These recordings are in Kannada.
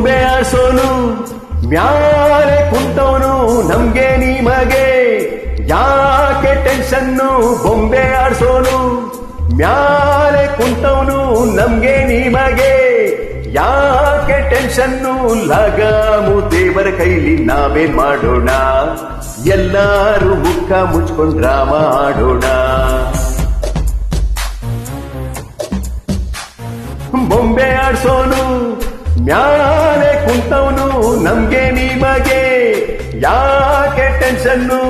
ಬೊಂಬೆ ಆಡ್ಸೋನು ಮ್ಯಾಲೆ ಕುಂತವನು ನಮ್ಗೆ ನಿಮಗೆ ಯಾಕೆ ಟೆನ್ಷನ್ನು ಬೊಂಬೆ ಆಡ್ಸೋನು ಮ್ಯಾಲೆ ಕುಂತವನು ನಮ್ಗೆ ನಿಮಗೆ ಯಾಕೆ ಟೆನ್ಷನ್ನು ಲಗಾಮು ದೇವರ ಕೈಲಿ ನಾವೇನ್ ಮಾಡೋಣ ಎಲ್ಲಾರು ಮುಖ ಮುಚ್ಕೊಂಡ್ ಡ್ರಾಮ ಆಡೋಣ ಬೊಂಬೆ ಆಡ್ಸೋನು ಮ್ಯಾಲೆ ಕುಂತವನು ನಮ್ಗೆ ನಿಮಗೆ ಯಾಕೆ ಟೆನ್ಷನ್ನು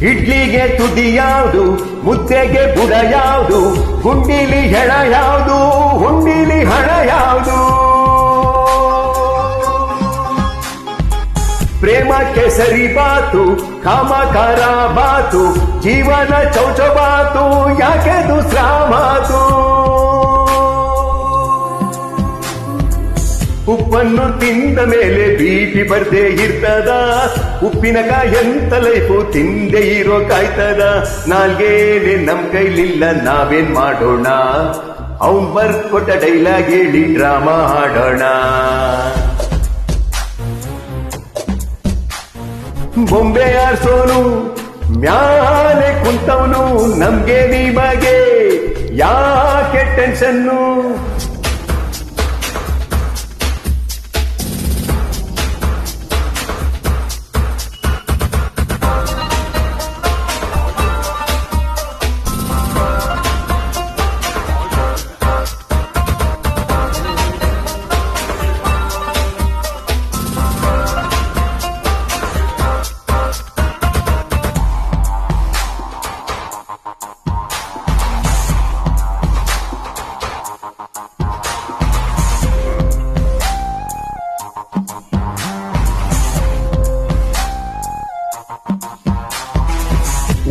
ಇಡ್ಲಿಗೆ ತುದಿ ಯಾವುದು ಮುದ್ದೆಗೆ ಬುಡ ಯಾವುದು ಗುಂಡಿಲಿ ಹೆಣ ಯಾವುದು ಹುಂಡಿಲಿ ಹಣ ಯಾವುದು ಪ್ರೇಮಕ್ಕೆ ಸರಿ ಬಾತು ಕಾಮಕಾರ ಬಾತು ಜೀವನ ಚೌಚಬಾತು ಯಾಕೆ ದುಸ್ರಾ ಮಾತು ಉಪ್ಪನ್ನು ತಿಂದ ಮೇಲೆ ಬಿಪಿ ಬರ್ದೇ ಇರ್ತದ ಉಪ್ಪಿನಕಾಯಿ ಎಂತ ಲೈಫು ತಿಂದೆ ಇರೋ ಕಾಯ್ತದ ನಾಲ್ಗೇನೆ ನಮ್ ಕೈಲಿಲ್ಲ ನಾವೇನ್ ಮಾಡೋಣ ಅವನ್ ಬರ್ಕೊಟ್ಟ ಡೈಲಾಗ್ ಹೇಳಿ ಡ್ರಾಮಾ ಆಡೋಣ ಬೊಂಬೆ ಆಡ್ಸೋನು ಮ್ಯಾಲೆ ಕುಂತವನು ನಮ್ಗೆ ನಿಮಗೆ ಯಾಕೆ ಟೆನ್ಷನ್ನು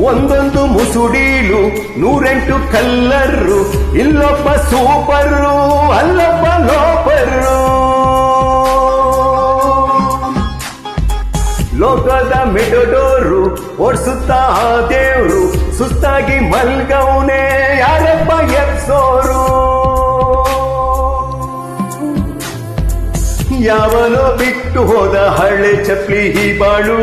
ಒಂದೊಂದು ಮುಸುಡೀಲು 108 ಕಲ್ಲರು ಇಲ್ಲೊಬ್ಬ ಸೂಪರು ಅಲ್ಲೊಬ್ಬ ಲೋಪರು ಲೋಕದ ಮೆಡೋಡೋರು ಓಡಿಸುತ್ತಾ ದೇವ್ರು ಸುಸ್ತಾಗಿ ಮಲ್ಗವನೆ ಯಾರಪ್ಪ ಎಪ್ಸೋರು ಯಾವನೋ ಬಿಟ್ಟು ಹೋದ ಹಳೆ ಚಪ್ಲಿ ಬಾಳು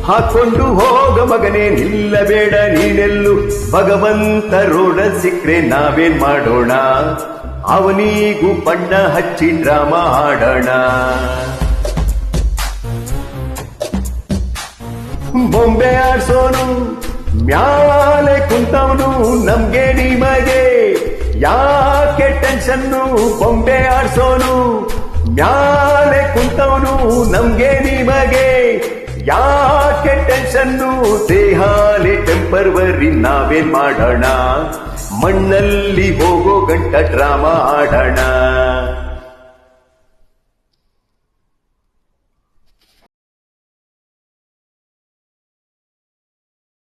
ಹಾಕೊಂಡು ಹೋಗ ಮಗನೇ ನಿಲ್ಲಬೇಡ ನೀನೆಲ್ಲು ಭಗವಂತ ರೋಡ ಸಿಕ್ರೆ ನಾವೇನ್ ಮಾಡೋಣ ಅವನಿಗೂ ಬಣ್ಣ ಹಚ್ಚಿ ಡ್ರಾಮಾ ಆಡೋಣ ಬೊಂಬೆ ಆಡ್ಸೋನು ಮ್ಯಾಲೆ ಕುಂತವನು ನಮ್ಗೆ ನಿಮಗೆ ಯಾಕೆ ಟೆನ್ಷನ್ನು ಬೊಂಬೆ ಆಡ್ಸೋನು ಮ್ಯಾಲೆ ಕುಂತವನು ನಮ್ಗೆ ನಿಮಗೆ ಯಾಕೆ ಟೆನ್ಷನ್ನು ದೇಹಾಲೆ ಟೆಂಪರ್ವರಿ ನಾವೇನ್ ಮಾಡೋಣ ಮಣ್ಣಲ್ಲಿ ಹೋಗೋ ಗಂಟ ಡ್ರಾಮಾ ಆಡೋಣ